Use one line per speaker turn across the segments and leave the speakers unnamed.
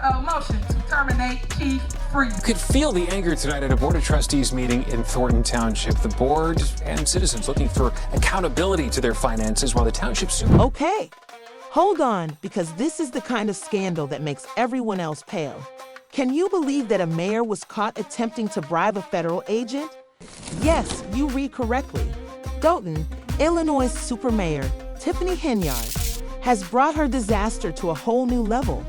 a motion to terminate Chief Freeze.
You could feel the anger tonight at a Board of Trustees meeting in Thornton Township. The board and citizens looking for accountability to their finances while the township
Okay, hold on, because this is the kind of scandal that makes everyone else pale. Can you believe that a mayor was caught attempting to bribe a federal agent? Yes, you read correctly. Dolton, Illinois Supermayor Tiffany Henyard has brought her disaster to a whole new level.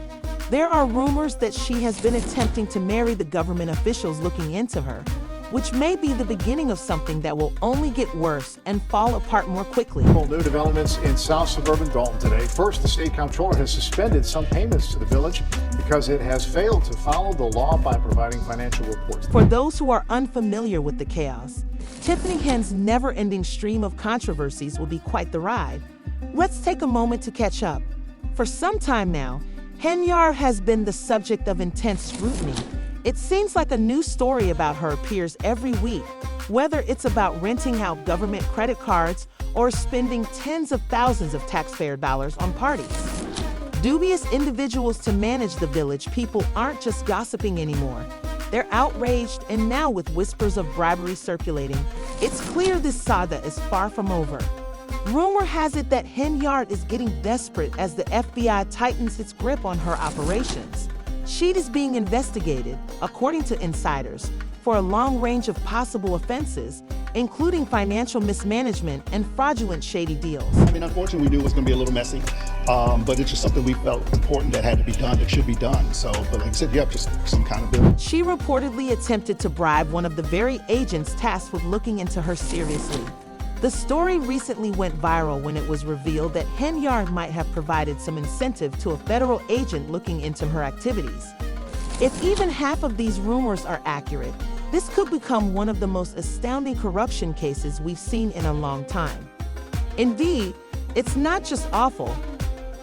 There are rumors that she has been attempting to marry the government officials looking into her, which may be the beginning of something that will only get worse and fall apart more quickly.
New developments in South Suburban Dolton today. First, the state comptroller has suspended some payments to the village because it has failed to follow the law by providing financial reports.
For those who are unfamiliar with the chaos, Tiffany Hen's never-ending stream of controversies will be quite the ride. Let's take a moment to catch up. For some time now, Henyard has been the subject of intense scrutiny. It seems like a new story about her appears every week, whether it's about renting out government credit cards or spending tens of thousands of taxpayer dollars on parties. Dubious individuals to manage the village, people aren't just gossiping anymore. They're outraged, and now with whispers of bribery circulating, it's clear this saga is far from over. Rumor has it that Henyard is getting desperate as the FBI tightens its grip on her operations. She is being investigated, according to insiders, for a long range of possible offenses, including financial mismanagement and fraudulent shady deals.
I mean, unfortunately, we knew it was going to be a little messy, but it's just something we felt important that had to be done, that should be done. So, but like I said, yeah, just some accountability.
She reportedly attempted to bribe one of the very agents tasked with looking into her seriously. The story recently went viral when it was revealed that Henyard might have provided some incentive to a federal agent looking into her activities. If even half of these rumors are accurate, this could become one of the most astounding corruption cases we've seen in a long time. Indeed, it's not just awful,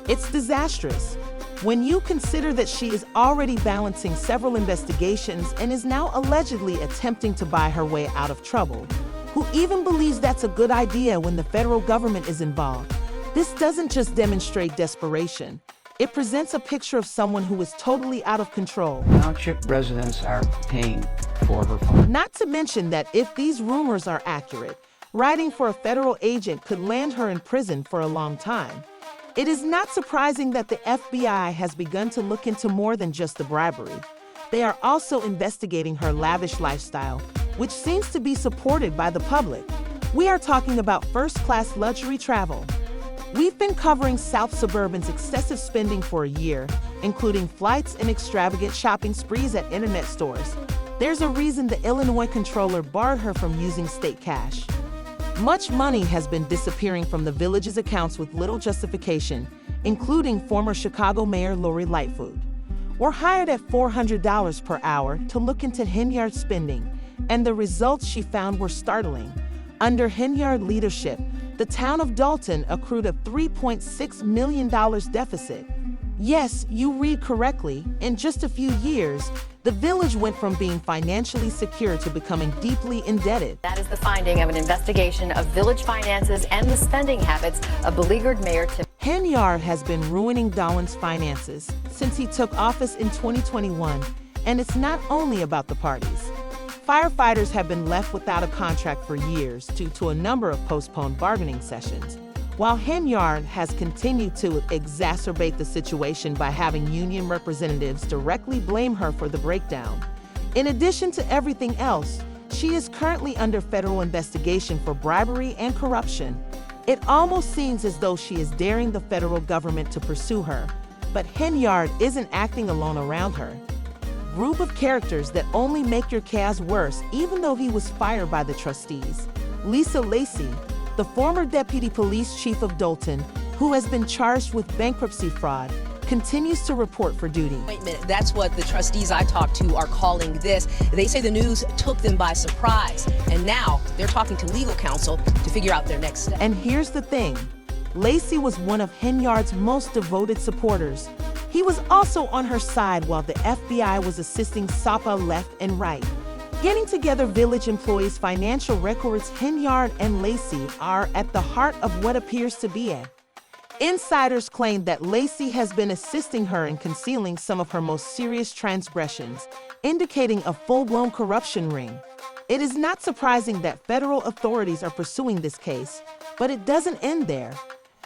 it's disastrous. When you consider that she is already balancing several investigations and is now allegedly attempting to buy her way out of trouble, who even believes that's a good idea when the federal government is involved? This doesn't just demonstrate desperation. It presents a picture of someone who is totally out of control.
Township residents are paying for her phone.
Not to mention that if these rumors are accurate, writing for a federal agent could land her in prison for a long time. It is not surprising that the FBI has begun to look into more than just the bribery. They are also investigating her lavish lifestyle, which seems to be supported by the public. We are talking about first-class luxury travel. We've been covering South Suburban's excessive spending for a year, including flights and extravagant shopping sprees at internet stores. There's a reason the Illinois controller barred her from using state cash. Much money has been disappearing from the village's accounts with little justification, including former Chicago Mayor Lori Lightfoot. We're hired at $400 per hour to look into Henyard's spending, and the results she found were startling. Under Henyard leadership, the town of Dolton accrued a $3.6 million deficit. Yes, you read correctly. In just a few years, the village went from being financially secure to becoming deeply indebted.
That is the finding of an investigation of village finances and the spending habits of beleaguered Mayor Tiffany.
Henyard has been ruining Dolton's finances since he took office in 2021, and it's not only about the parties. Firefighters have been left without a contract for years due to a number of postponed bargaining sessions, while Henyard has continued to exacerbate the situation by having union representatives directly blame her for the breakdown. In addition to everything else, she is currently under federal investigation for bribery and corruption. It almost seems as though she is daring the federal government to pursue her, but Henyard isn't acting alone around her. Group of characters that only make your chaos worse, even though he was fired by the trustees. Lisa Lacey, the former deputy police chief of Dolton, who has been charged with bankruptcy fraud, continues to report for duty.
Wait a minute, that's what the trustees I talked to are calling this. They say the news took them by surprise, and now they're talking to legal counsel to figure out their next step.
And here's the thing, Lacey was one of Henyard's most devoted supporters. He was also on her side while the FBI was assisting SAPA left and right. Getting together village employees' financial records, Henyard and Lacey are at the heart of what appears to be a Insiders claim that Lacey has been assisting her in concealing some of her most serious transgressions, indicating a full-blown corruption ring. It is not surprising that federal authorities are pursuing this case, but it doesn't end there.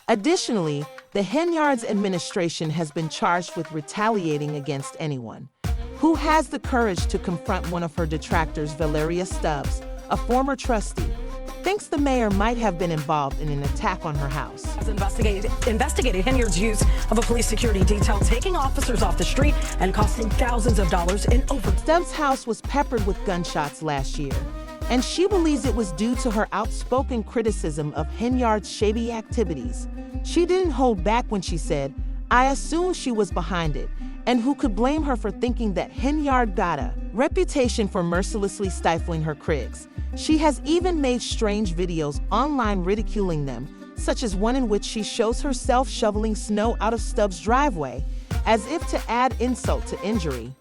Additionally, the Henyard's administration has been charged with retaliating against anyone who has the courage to confront one of her detractors, Valeria Stubbs, a former trustee, thinks the mayor might have been involved in an attack on her house.
Investigated Henyard's use of a police security detail, taking officers off the street and costing thousands of dollars in over.
Stubbs' house was peppered with gunshots last year, and she believes it was due to her outspoken criticism of Henyard's shady activities. She didn't hold back when she said, "I assumed she was behind it, and who could blame her for thinking that Henyard got a reputation for mercilessly stifling her critics." She has even made strange videos online ridiculing them, such as one in which she shows herself shoveling snow out of Stubbs' driveway, as if to add insult to injury.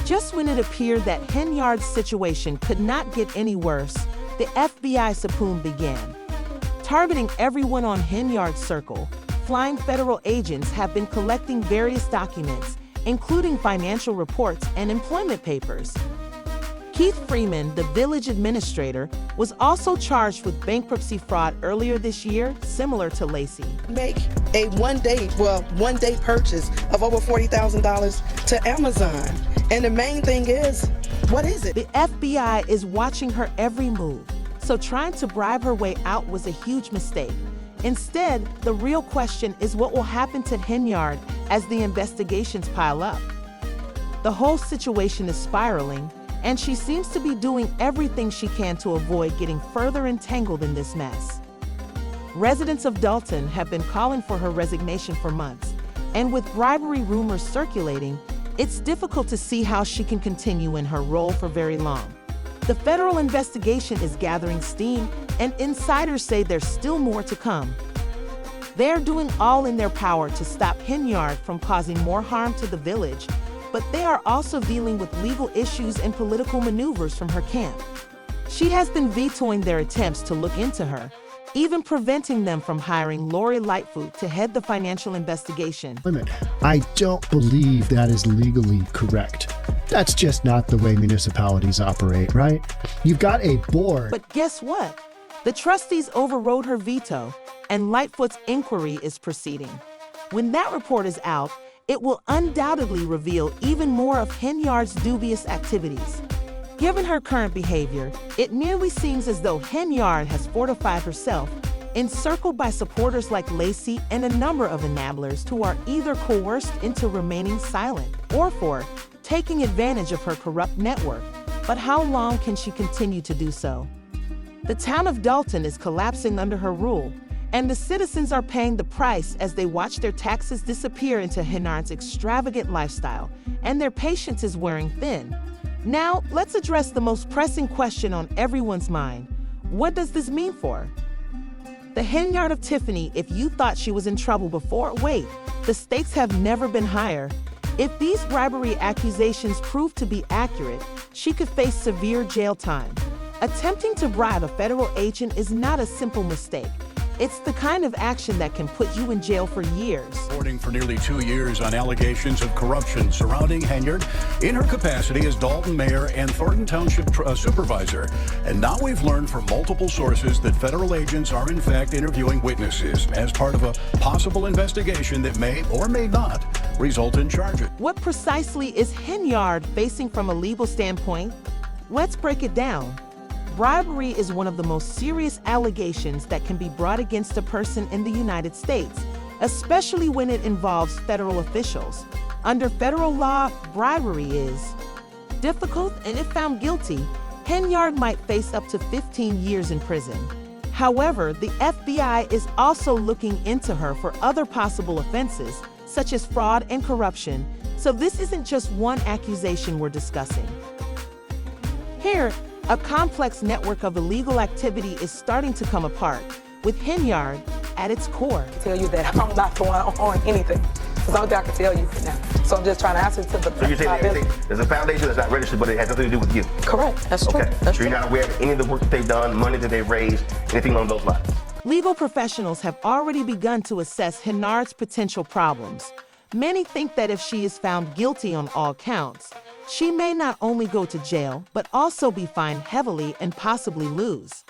Just when it appeared that Henyard's situation could not get any worse, the FBI subpoena began. Targeting everyone on Henyard's circle, flying federal agents have been collecting various documents, including financial reports and employment papers. Keith Freeman, the village administrator, was also charged with bankruptcy fraud earlier this year, similar to Lacey.
Make a one day purchase of over $40,000 to Amazon. And the main thing is, what is it?
The FBI is watching her every move, so trying to bribe her way out was a huge mistake. Instead, the real question is what will happen to Henyard as the investigations pile up. The whole situation is spiraling, and she seems to be doing everything she can to avoid getting further entangled in this mess. Residents of Dolton have been calling for her resignation for months, and with bribery rumors circulating, it's difficult to see how she can continue in her role for very long. The federal investigation is gathering steam, and insiders say there's still more to come. They're doing all in their power to stop Henyard from causing more harm to the village, but they are also dealing with legal issues and political maneuvers from her camp. She has been vetoing their attempts to look into her, even preventing them from hiring Lori Lightfoot to head the financial investigation.
I don't believe that is legally correct. That's just not the way municipalities operate, right? You've got a board.
But guess what? The trustees overrode her veto, and Lightfoot's inquiry is proceeding. When that report is out, it will undoubtedly reveal even more of Henyard's dubious activities. Given her current behavior, it nearly seems as though Henyard has fortified herself, encircled by supporters like Lacey and a number of enablers who are either coerced into remaining silent or for taking advantage of her corrupt network. But how long can she continue to do so? The town of Dolton is collapsing under her rule, and the citizens are paying the price as they watch their taxes disappear into Henyard's extravagant lifestyle, and their patience is wearing thin. Now, let's address the most pressing question on everyone's mind. What does this mean for the Henyard of Tiffany? If you thought she was in trouble before, wait, the stakes have never been higher. If these bribery accusations prove to be accurate, she could face severe jail time. Attempting to bribe a federal agent is not a simple mistake. It's the kind of action that can put you in jail for years.
Reporting for nearly 2 years on allegations of corruption surrounding Henyard in her capacity as Dolton mayor and Thornton Township supervisor. And now we've learned from multiple sources that federal agents are in fact interviewing witnesses as part of a possible investigation that may or may not result in charges.
What precisely is Henyard facing from a legal standpoint? Let's break it down. Bribery is one of the most serious allegations that can be brought against a person in the United States, especially when it involves federal officials. Under federal law, bribery is difficult, and if found guilty, Henyard might face up to 15 years in prison. However, the FBI is also looking into her for other possible offenses, such as fraud and corruption, so this isn't just one accusation we're discussing. Here, a complex network of illegal activity is starting to come apart, with Henyard at its core.
I tell you that I'm not going on anything. That's the only thing I can tell you now. So I'm just trying to answer to the
So you're saying there's a foundation that's not registered, but it has nothing to do with you?
Correct. That's true.
Okay.
That's
so you're not aware of any of the work that they've done, money that they've raised, anything along those lines?
Legal professionals have already begun to assess Henyard's potential problems. Many think that if she is found guilty on all counts, she may not only go to jail, but also be fined heavily and possibly lose.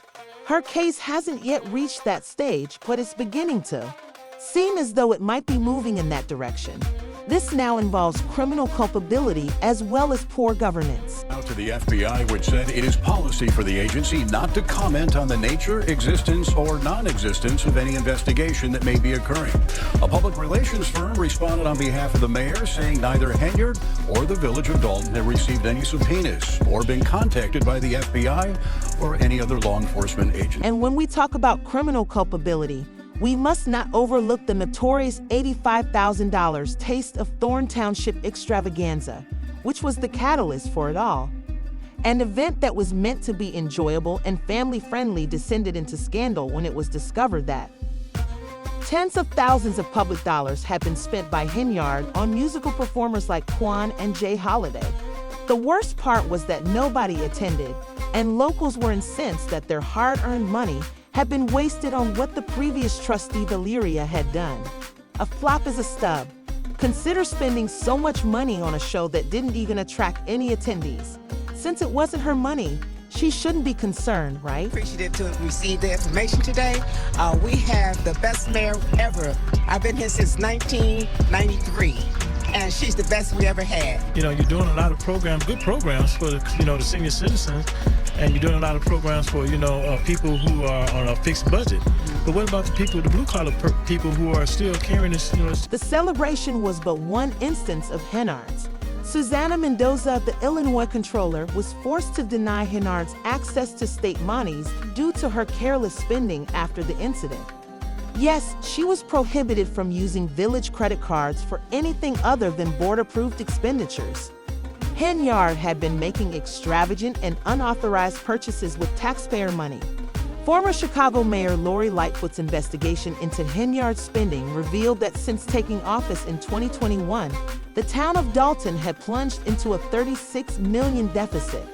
Her case hasn't yet reached that stage, but it's beginning to seem as though it might be moving in that direction. This now involves criminal culpability as well as poor governance.
Out to the FBI, which said it is policy for the agency not to comment on the nature, existence, or non-existence of any investigation that may be occurring. A public relations firm responded on behalf of the mayor, saying neither Henyard or the village of Dolton have received any subpoenas or been contacted by the FBI or any other law enforcement agency.
And when we talk about criminal culpability, we must not overlook the notorious $85,000 Taste of Thorn Township extravaganza, which was the catalyst for it all. An event that was meant to be enjoyable and family-friendly descended into scandal when it was discovered that tens of thousands of public dollars had been spent by Henyard on musical performers like Quan and Jay Holiday. The worst part was that nobody attended, and locals were incensed that their hard-earned money had been wasted on what the previous trustee Valeria had done. A flop is a stub. Consider spending so much money on a show that didn't even attract any attendees. Since it wasn't her money, she shouldn't be concerned, right?
Appreciative to receive the information today. We have the best mayor ever. I've been here since 1993. And she's the best we ever had.
You know, you're doing a lot of programs, good programs for the senior citizens, and you're doing a lot of programs for, people who are on a fixed budget. But what about the people, the blue-collar people who are still carrying this,
The celebration was but one instance of Henyard's. Susana Mendoza, the Illinois controller, was forced to deny Henyard's access to state monies due to her careless spending after the incident. Yes, she was prohibited from using village credit cards for anything other than board-approved expenditures. Henyard had been making extravagant and unauthorized purchases with taxpayer money. Former Chicago Mayor Lori Lightfoot's investigation into Henyard's spending revealed that since taking office in 2021, the town of Dolton had plunged into a $36 million deficit.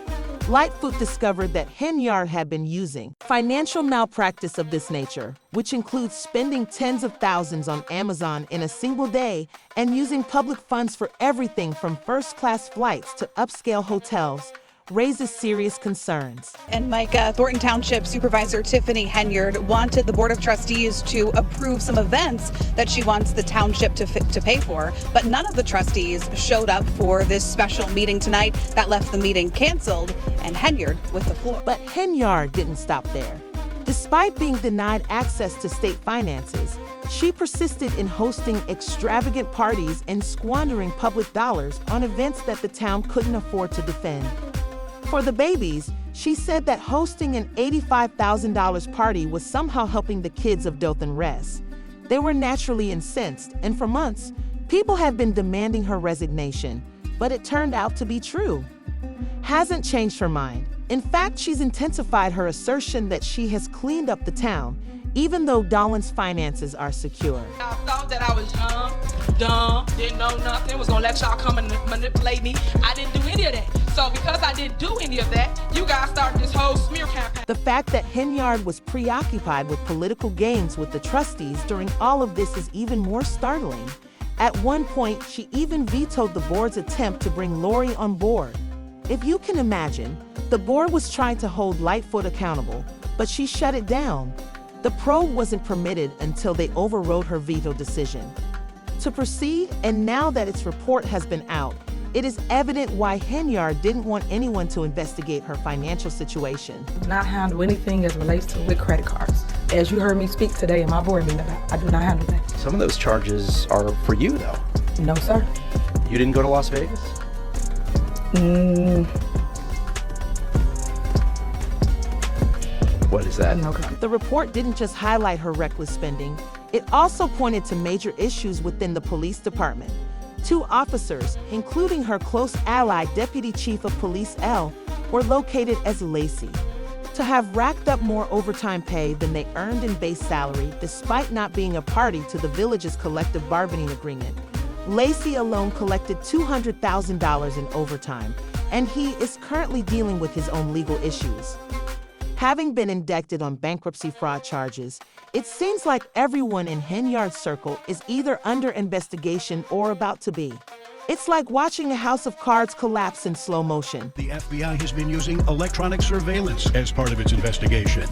Lightfoot discovered that Henyard had been using financial malpractice of this nature, which includes spending tens of thousands on Amazon in a single day and using public funds for everything from first-class flights to upscale hotels, raises serious concerns.
And Mike, Thornton Township Supervisor Tiffany Henyard wanted the Board of Trustees to approve some events that she wants the township to pay for, but none of the trustees showed up for this special meeting tonight. That left the meeting canceled and Henyard with the floor.
But Henyard didn't stop there. Despite being denied access to state finances, she persisted in hosting extravagant parties and squandering public dollars on events that the town couldn't afford to defend. For the babies, she said that hosting an $85,000 party was somehow helping the kids of Dolton rest. They were naturally incensed, and for months, people had been demanding her resignation, but it turned out to be true. Hasn't changed her mind. In fact, she's intensified her assertion that she has cleaned up the town, even though Dolton's finances are secure.
I thought that I was dumb, didn't know nothing, was gonna let y'all come and manipulate me. I didn't do any of that. So because I didn't do any of that, you guys started this whole smear campaign.
The fact that Henyard was preoccupied with political games with the trustees during all of this is even more startling. At one point, she even vetoed the board's attempt to bring Lori on board. If you can imagine, the board was trying to hold Lightfoot accountable, but she shut it down. The probe wasn't permitted until they overrode her veto decision. To proceed, and now that its report has been out, it is evident why Henyard didn't want anyone to investigate her financial situation.
I do not handle anything as relates to with credit cards. As you heard me speak today in my board meeting about, I do not handle that.
Some of those charges are for you, though.
No, sir.
You didn't go to Las Vegas? What is that?
No.
The report didn't just highlight her reckless spending. It also pointed to major issues within the police department. 2 officers, including her close ally, Deputy Chief of Police L, were located as Lacey. To have racked up more overtime pay than they earned in base salary, despite not being a party to the village's collective bargaining agreement, Lacey alone collected $200,000 in overtime, and he is currently dealing with his own legal issues. Having been indicted on bankruptcy fraud charges, it seems like everyone in Henyard's circle is either under investigation or about to be. It's like watching a house of cards collapse in slow motion.
The FBI has been using electronic surveillance as part of its investigation.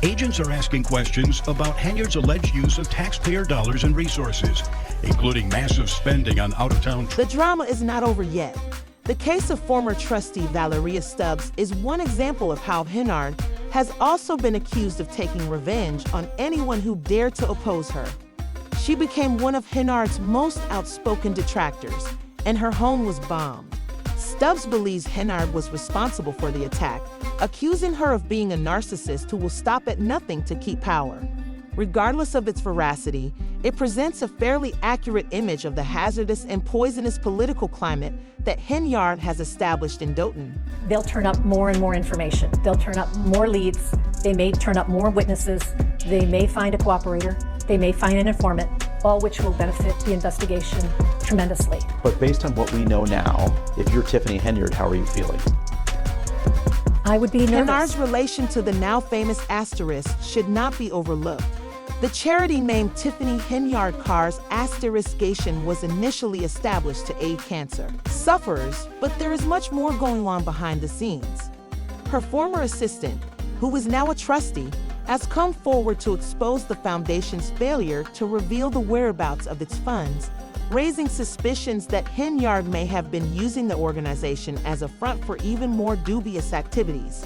Agents are asking questions about Henyard's alleged use of taxpayer dollars and resources, including massive spending on out-of-town.
The drama is not over yet. The case of former trustee Valeria Stubbs is one example of how Henyard has also been accused of taking revenge on anyone who dared to oppose her. She became one of Henyard's most outspoken detractors, and her home was bombed. Stubbs believes Henyard was responsible for the attack, accusing her of being a narcissist who will stop at nothing to keep power. Regardless of its veracity, it presents a fairly accurate image of the hazardous and poisonous political climate that Henyard has established in Dolton.
They'll turn up more and more information. They'll turn up more leads. They may turn up more witnesses. They may find a cooperator. They may find an informant, all which will benefit the investigation tremendously.
But based on what we know now, if you're Tiffany Henyard, how are you feeling?
I would be nervous.
Henyard's relation to the now famous Asterisk should not be overlooked. The charity named Tiffany Henyard Carr's Asteriskation was initially established to aid cancer sufferers, but there is much more going on behind the scenes. Her former assistant, who is now a trustee, has come forward to expose the foundation's failure to reveal the whereabouts of its funds, raising suspicions that Henyard may have been using the organization as a front for even more dubious activities.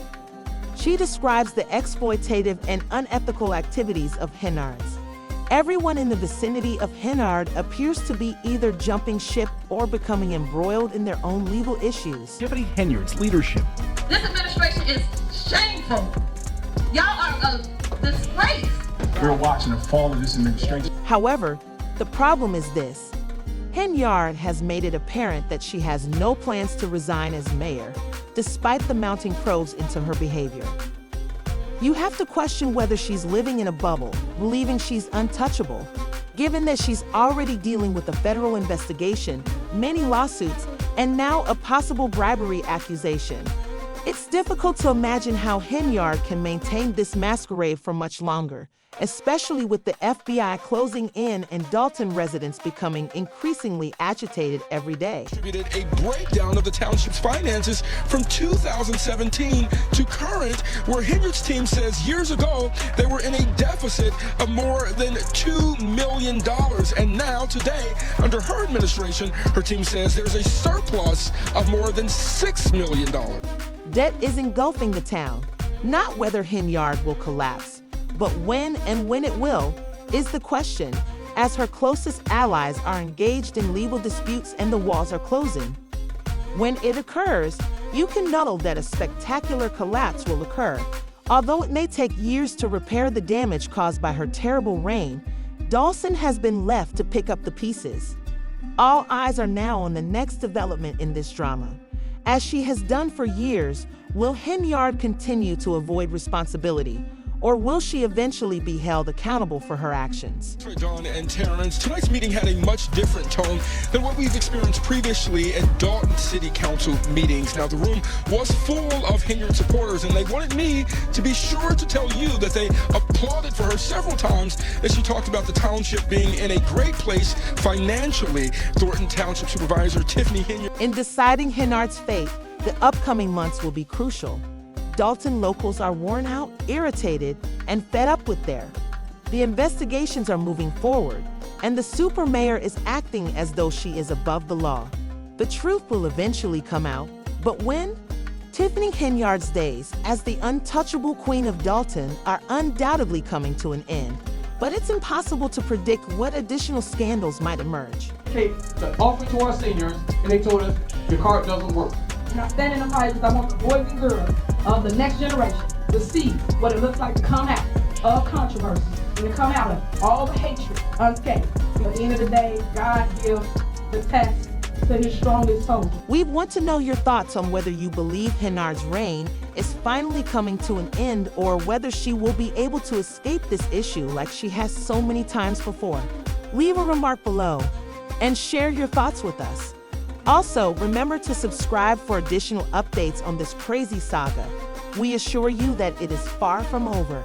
She describes the exploitative and unethical activities of Henyard's. Everyone in the vicinity of Henyard appears to be either jumping ship or becoming embroiled in their own legal issues.
Tiffany Henyard's leadership.
This administration is shameful. Y'all are a disgrace.
We're watching the fall of this administration.
However, the problem is this. Henyard has made it apparent that she has no plans to resign as mayor, despite the mounting probes into her behavior. You have to question whether she's living in a bubble, believing she's untouchable, given that she's already dealing with a federal investigation, many lawsuits, and now a possible bribery accusation. It's difficult to imagine how Henyard can maintain this masquerade for much longer, especially with the FBI closing in and Dolton residents becoming increasingly agitated every day.
Distributed a breakdown of the township's finances from 2017 to current, where Henyard's team says years ago they were in a deficit of more than $2 million. And now, today, under her administration, her team says there's a surplus of more than $6 million.
Debt is engulfing the town, not whether Henyard will collapse, but when and when it will is the question, as her closest allies are engaged in legal disputes and the walls are closing. When it occurs, you can know that a spectacular collapse will occur. Although it may take years to repair the damage caused by her terrible reign, Dolton has been left to pick up the pieces. All eyes are now on the next development in this drama. As she has done for years, will Henyard continue to avoid responsibility, or will she eventually be held accountable for her actions?
John and Terrence, tonight's meeting had a much different tone than what we've experienced previously at Dolton City Council meetings. Now, the room was full of Henyard supporters, and they wanted me to be sure to tell you that they applauded for her several times as she talked about the township being in a great place financially. Thornton Township Supervisor Tiffany Henyard.
In deciding Henyard's fate, the upcoming months will be crucial. Dolton locals are worn out, irritated, and fed up with there. The investigations are moving forward, and the super mayor is acting as though she is above the law. The truth will eventually come out, but when? Tiffany Henyard's days as the untouchable queen of Dolton are undoubtedly coming to an end, but it's impossible to predict what additional scandals might emerge.
Okay, the offer to our seniors, and they told us your card doesn't work.
And I stand in the fight because I want the boys and girls of the next generation to see what it looks like to come out of controversy and to come out of all the hatred unscathed. At the end of the day, God gives the test to his strongest soldier.
We want to know your thoughts on whether you believe Henyard's reign is finally coming to an end or whether she will be able to escape this issue like she has so many times before. Leave a remark below and share your thoughts with us. Also, remember to subscribe for additional updates on this crazy saga. We assure you that it is far from over.